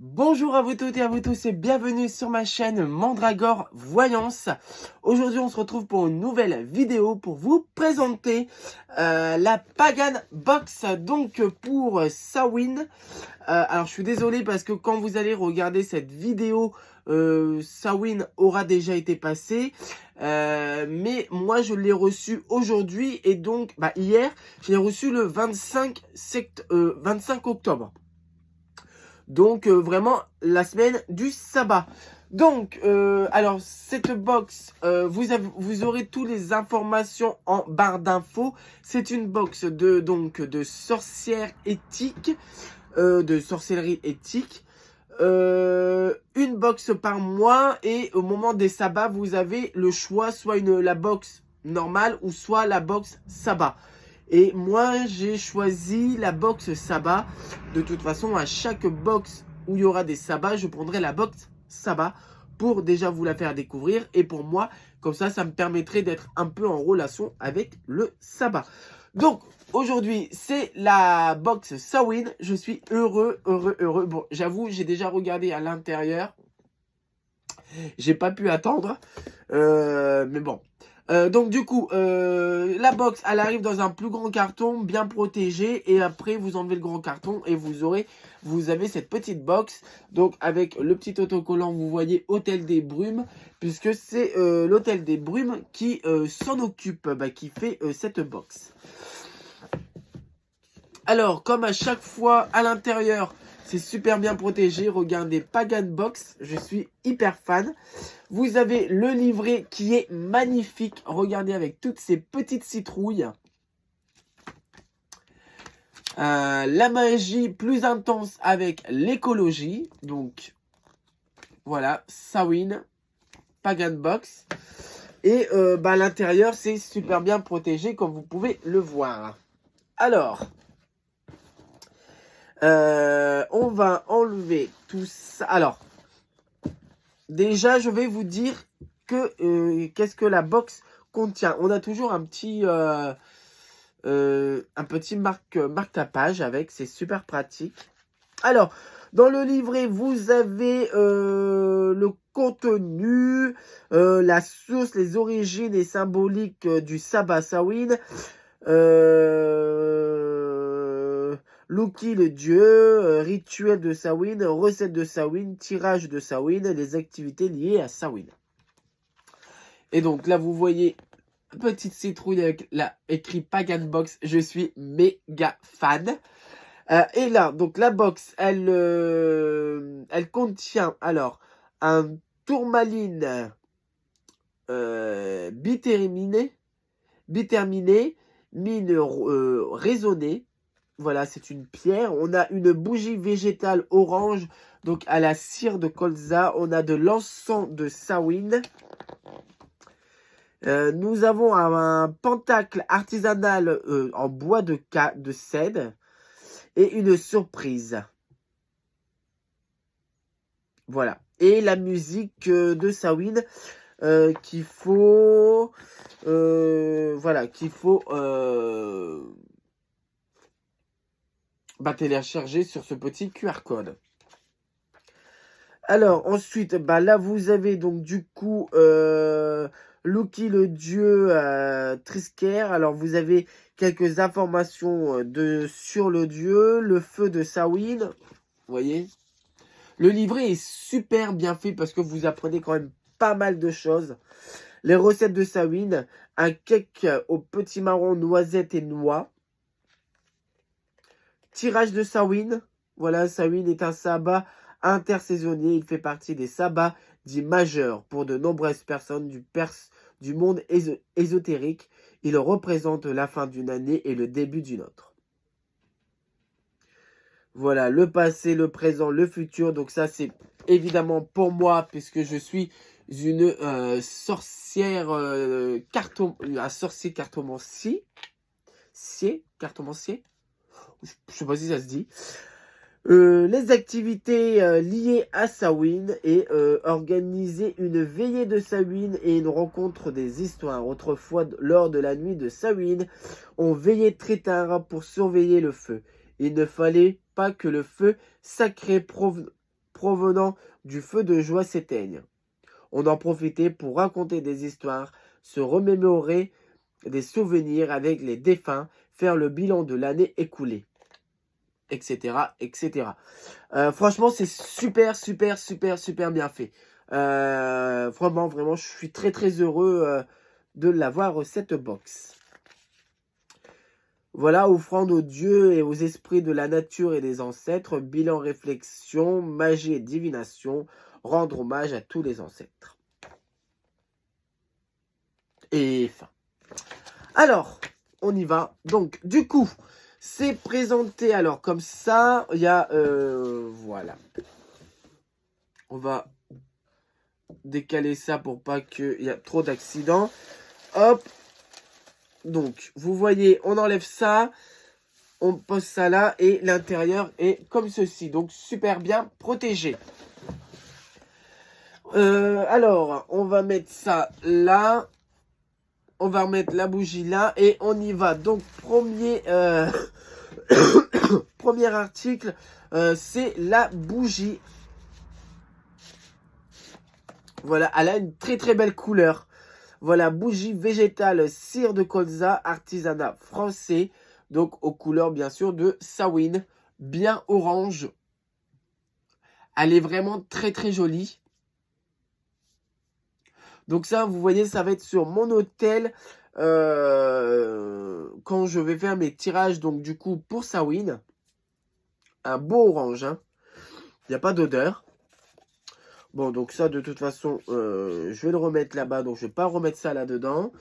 Bonjour à vous toutes et à vous tous et bienvenue sur ma chaîne Mandragore Voyance. Aujourd'hui on se retrouve pour une nouvelle vidéo pour vous présenter la Pagan Box donc pour Samhain. Alors je suis désolé parce que quand vous allez regarder cette vidéo, Samhain aura déjà été passé. Mais moi je l'ai reçu aujourd'hui et donc hier je l'ai reçu le 25 octobre. Donc vraiment la semaine du sabbat. Donc alors cette box, vous aurez toutes les informations en barre d'infos. C'est une box de sorcière éthique, de sorcellerie éthique. Une box par mois et au moment des sabbats vous avez le choix, soit la box normale ou soit la box sabbat. Et moi, j'ai choisi la box sabbat. De toute façon, à chaque box où il y aura des sabbats, je prendrai la box sabbat pour déjà vous la faire découvrir. Et pour moi, comme ça me permettrait d'être un peu en relation avec le sabbat. Donc, aujourd'hui, c'est la box Samhain. Je suis heureux. Bon, j'avoue, j'ai déjà regardé à l'intérieur. J'ai pas pu attendre. Mais bon. Donc du coup, la box, elle arrive dans un plus grand carton, bien protégé. Et après, vous enlevez le grand carton et vous avez cette petite box. Donc avec le petit autocollant, vous voyez Hôtel des Brumes. Puisque c'est l'Hôtel des Brumes qui s'en occupe, qui fait cette box. Alors, comme à chaque fois, à l'intérieur, c'est super bien protégé. Regardez, Pagan Box, je suis hyper fan. Vous avez le livret qui est magnifique. Regardez avec toutes ces petites citrouilles. La magie plus intense avec l'écologie. Donc, voilà, Samhain, Pagan Box. Et à l'intérieur, c'est super bien protégé comme vous pouvez le voir. Alors, on va enlever tout ça. Alors, déjà, je vais vous dire que qu'est-ce que la box contient. On a toujours un petit marque-tapage avec, c'est super pratique. Alors, dans le livret, vous avez le contenu, la source, les origines et symboliques du sabbat Samhain. Loki le dieu, rituel de Samhain, recette de Samhain, tirage de Samhain, les activités liées à Samhain. Et donc là vous voyez petite citrouille avec écrit Pagan Box, je suis méga fan. Et là donc la box elle contient alors un tourmaline biterminé, mine raisonnée. Voilà, c'est une pierre. On a une bougie végétale orange, donc à la cire de colza. On a de l'encens de Samhain. Nous avons un pentacle artisanal en bois de cèdre. Et une surprise. Voilà. Et la musique de Samhain qu'il faut... voilà, qu'il faut... télécharger sur ce petit QR code. Alors ensuite, là vous avez donc du coup Loki le dieu Trisker. Alors vous avez quelques informations sur le dieu, le feu de Samhain. Vous voyez, le livret est super bien fait parce que vous apprenez quand même pas mal de choses. Les recettes de Samhain, un cake au petit marron, noisette et noix. Tirage de Samhain. Voilà, Samhain est un sabbat intersaisonnier. Il fait partie des sabbats dits majeurs pour de nombreuses personnes du monde ésotérique. Il représente la fin d'une année et le début d'une autre. Voilà, le passé, le présent, le futur. Donc ça, c'est évidemment pour moi, puisque je suis une sorcière, un sorcier cartomancier. Cartomancier. Je ne sais pas si ça se dit. Les activités liées à Samhain et organiser une veillée de Samhain et une rencontre des histoires. Autrefois, lors de la nuit de Samhain, on veillait très tard pour surveiller le feu. Il ne fallait pas que le feu sacré provenant du feu de joie s'éteignent. On en profitait pour raconter des histoires, se remémorer des souvenirs avec les défunts, faire le bilan de l'année écoulée, etc., etc. Franchement, c'est super, super, super, super bien fait. Vraiment, vraiment, je suis très, très heureux de l'avoir, cette box. Voilà, offrande aux dieux et aux esprits de la nature et des ancêtres, bilan, réflexion, magie et divination, rendre hommage à tous les ancêtres. Et fin. Alors, on y va. Donc, du coup, c'est présenté alors comme ça. Il y a, voilà. On va décaler ça pour pas qu'il y ait trop d'accidents. Hop. Donc, vous voyez, on enlève ça. On pose ça là et l'intérieur est comme ceci. Donc, super bien protégé. Alors, on va mettre ça là. On va remettre la bougie là et on y va. Donc, premier, premier article, c'est la bougie. Voilà, elle a une très très belle couleur. Voilà, bougie végétale, cire de colza, artisanat français. Donc, aux couleurs bien sûr de Samhain, bien orange. Elle est vraiment très très jolie. Donc ça, vous voyez, ça va être sur mon hôtel quand je vais faire mes tirages. Donc du coup, pour Samhain, un beau orange. Hein. Il n'y a pas d'odeur. Bon, donc ça, de toute façon, je vais le remettre là-bas. Donc je ne vais pas remettre ça là-dedans.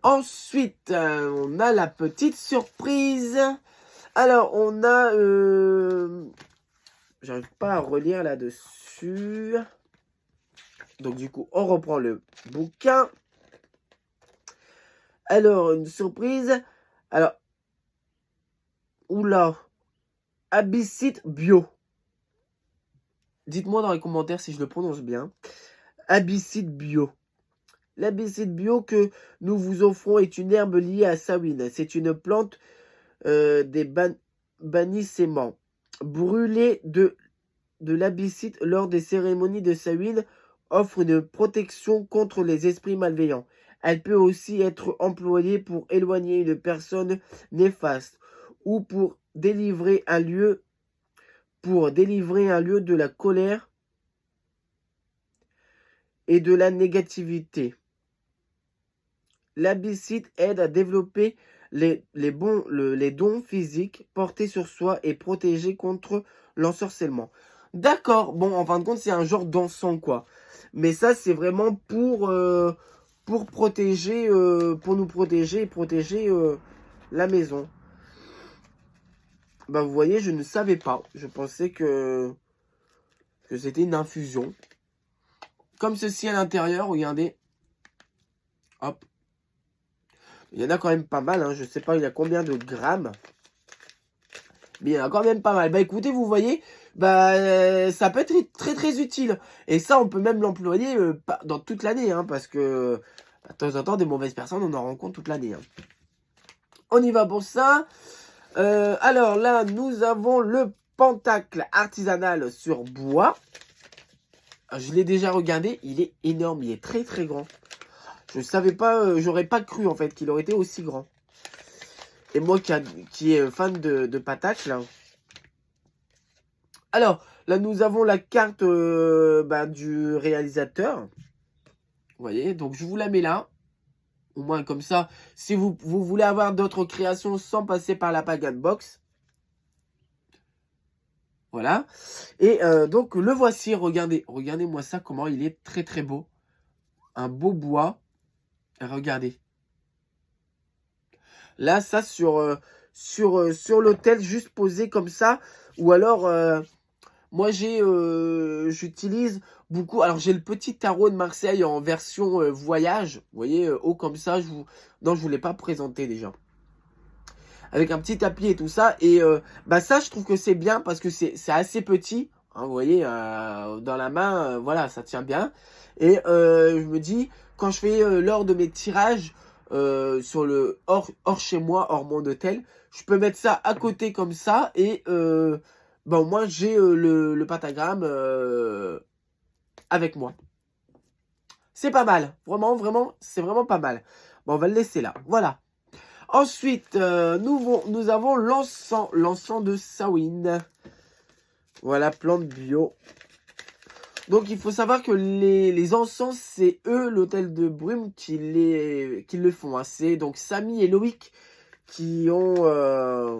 Ensuite, on a la petite surprise. Alors, on a... j'arrive pas à relire là-dessus. Donc du coup, on reprend le bouquin. Alors, une surprise. Alors, oula. Abyssit Bio. Dites-moi dans les commentaires si je le prononce bien. Abyssit Bio. L'Abyssit Bio que nous vous offrons est une herbe liée à Samhain. C'est une plante des bannissements. Brûler de l'abyssit lors des cérémonies de Samhain offre une protection contre les esprits malveillants. Elle peut aussi être employée pour éloigner une personne néfaste ou pour délivrer un lieu de la colère et de la négativité. L'abyssit aide à développer les dons physiques portés sur soi et protéger contre l'ensorcellement. D'accord, bon, en fin de compte, c'est un genre d'encens, quoi. Mais ça, c'est vraiment pour protéger, pour nous protéger et protéger la maison. Bah, vous voyez, je ne savais pas. Je pensais que c'était une infusion. Comme ceci à l'intérieur, regardez. Hop. Il y en a quand même pas mal, hein. Je ne sais pas il y a combien de grammes. Mais il y en a quand même pas mal. Bah écoutez, vous voyez, bah ça peut être très très utile. Et ça, on peut même l'employer dans toute l'année, hein, parce que de temps en temps, des mauvaises personnes, on en rencontre toute l'année. Hein. On y va pour ça. Alors là, nous avons le pentacle artisanal sur bois. Je l'ai déjà regardé, il est énorme, il est très très grand. Je ne savais pas, j'aurais pas cru en fait qu'il aurait été aussi grand. Et moi qui est fan de patacle. Là. Alors, là nous avons la carte du réalisateur. Vous voyez, donc je vous la mets là. Au moins comme ça, si vous voulez avoir d'autres créations sans passer par la Pagan Box. Voilà. Et donc le voici, regardez. Regardez-moi ça, comment il est très très beau. Un beau bois. Regardez. Là, ça sur l'hôtel, juste posé comme ça. Ou alors, moi j'utilise beaucoup. Alors j'ai le petit tarot de Marseille en version voyage. Vous voyez, haut comme ça. Non, je ne vous l'ai pas présenté déjà. Avec un petit tapis et tout ça. Et ça, je trouve que c'est bien parce que c'est assez petit. Hein, vous voyez, dans la main, voilà, ça tient bien. Et je me dis, quand je fais lors de mes tirages sur le hors chez moi, hors mon hôtel, je peux mettre ça à côté comme ça et Bon, moi, j'ai le pentagramme avec moi. C'est pas mal. Vraiment, c'est vraiment pas mal. Bon, on va le laisser là. Voilà. Ensuite, nous avons l'encens de Samhain. Voilà, plante bio. Donc, il faut savoir que les encens, c'est eux, l'hôtel de Brume, qui le font. Hein. C'est donc Samy et Loïc qui ont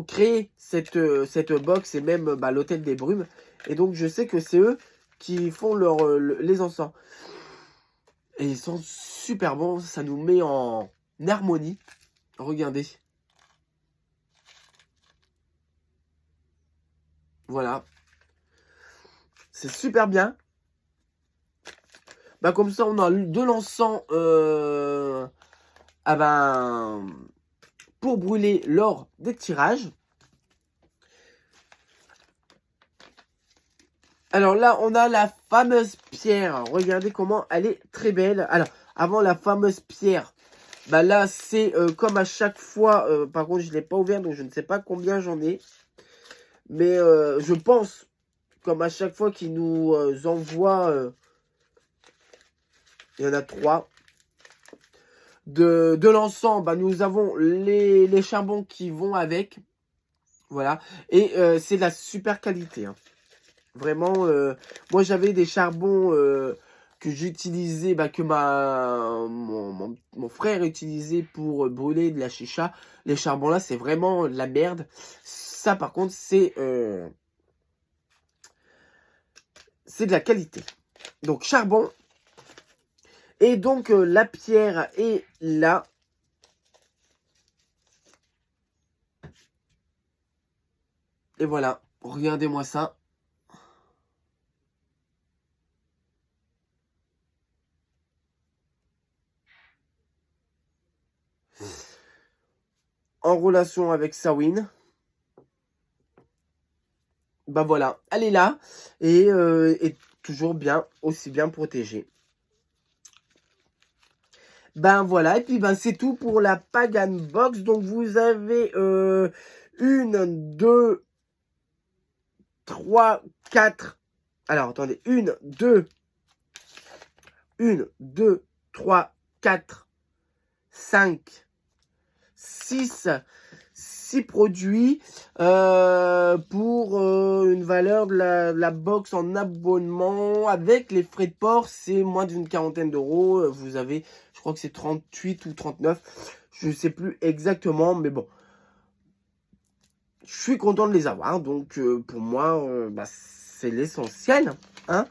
créé cette box et même l'hôtel des Brumes. Et donc, je sais que c'est eux qui font les encens. Et ils sont super bons. Ça nous met en harmonie. Regardez. Voilà. C'est super bien. Comme ça, on a de l'encens pour brûler lors des tirages. Alors là, on a la fameuse pierre. Regardez comment elle est très belle. Alors, avant la fameuse pierre, là, c'est comme à chaque fois. Par contre, je ne l'ai pas ouvert, donc je ne sais pas combien j'en ai. Mais je pense, comme à chaque fois qu'ils nous envoient, il y en a 3. De l'encens, nous avons les charbons qui vont avec. Voilà. Et c'est de la super qualité. Hein. Vraiment, moi j'avais des charbons que j'utilisais, que mon frère utilisait pour brûler de la chicha. Les charbons là, c'est vraiment la merde. Ça par contre, c'est de la qualité. Donc charbon. Et donc la pierre est là. Et voilà, regardez-moi ça. En relation avec Samhain. Voilà, elle est là et toujours bien, aussi bien protégée. Voilà, et puis c'est tout pour la Pagan Box. Donc vous avez 1, 2, 3, 4. Alors attendez, 1, 2, 3, 4, 5, 6 produits pour une valeur de la box en abonnement. Avec les frais de port, c'est moins d'une quarantaine d'euros. Vous avez, je crois que c'est 38 ou 39. Je ne sais plus exactement, mais bon. Je suis content de les avoir. Donc, pour moi, c'est l'essentiel. Hein.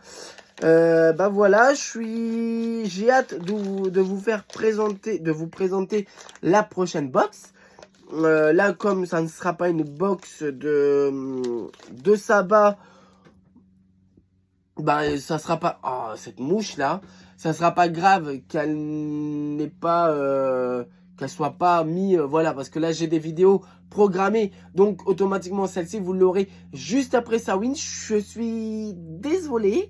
Voilà, j'ai hâte de vous présenter la prochaine box. Là, comme ça ne sera pas une box de sabbat, ça sera pas... Oh, cette mouche là, ça sera pas grave qu'elle n'ait pas... qu'elle soit pas mis... voilà, parce que là, j'ai des vidéos programmées. Donc, automatiquement, celle-ci, vous l'aurez juste après Samhain. Je suis désolé.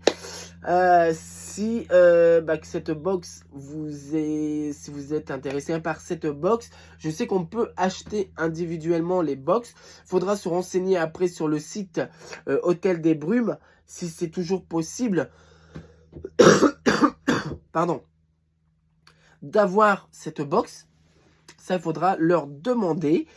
Si que cette box si vous êtes intéressé par cette box, je sais qu'on peut acheter individuellement les box. Faudra se renseigner après sur le site Hôtel des Brumes si c'est toujours possible pardon, d'avoir cette box. Ça, il faudra leur demander.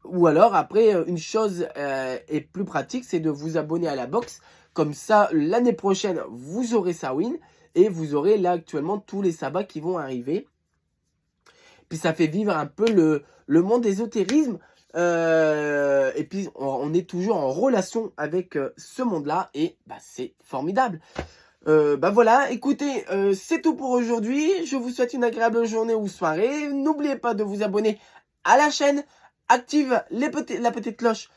Ou alors, après, une chose est plus pratique, c'est de vous abonner à la box. Comme ça, l'année prochaine, vous aurez Samhain. Et vous aurez là actuellement tous les sabbats qui vont arriver. Puis ça fait vivre un peu le monde ésotérisme. Et puis on est toujours en relation avec ce monde-là. Et c'est formidable. Voilà, écoutez, c'est tout pour aujourd'hui. Je vous souhaite une agréable journée ou soirée. N'oubliez pas de vous abonner à la chaîne. Active la petite cloche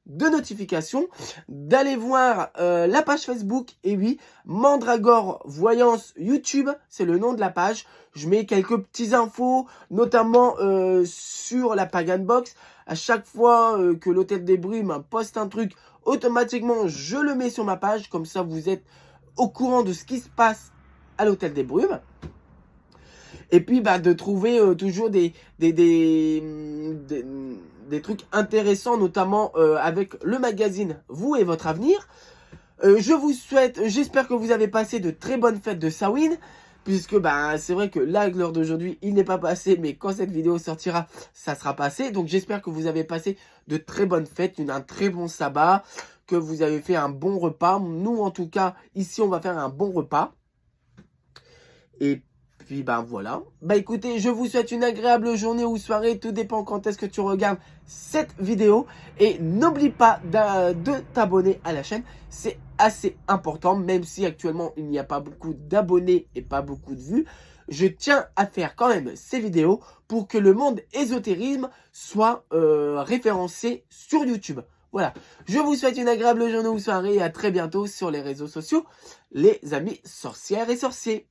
de notification, d'aller voir la page Facebook, et oui, Mandragore Voyance YouTube, c'est le nom de la page. Je mets quelques petites infos, notamment sur la Pagan Box. À chaque fois que l'Hôtel des Brumes poste un truc, automatiquement, je le mets sur ma page. Comme ça, vous êtes au courant de ce qui se passe à l'Hôtel des Brumes. Et puis de trouver toujours des des trucs intéressants, notamment avec le magazine Vous et votre avenir. J'espère que vous avez passé de très bonnes fêtes de Samhain, puisque c'est vrai que là, à l'heure d'aujourd'hui, il n'est pas passé, mais quand cette vidéo sortira, ça sera passé. Donc j'espère que vous avez passé de très bonnes fêtes, un très bon sabbat, que vous avez fait un bon repas. Nous, en tout cas, ici, on va faire un bon repas. Et puis voilà. Écoutez, je vous souhaite une agréable journée ou soirée, tout dépend quand est-ce que tu regardes cette vidéo. Et n'oublie pas de t'abonner à la chaîne, c'est assez important, même si actuellement il n'y a pas beaucoup d'abonnés et pas beaucoup de vues. Je tiens à faire quand même ces vidéos pour que le monde ésotérisme soit référencé sur YouTube. Voilà, je vous souhaite une agréable journée ou soirée et à très bientôt sur les réseaux sociaux, les amis sorcières et sorciers.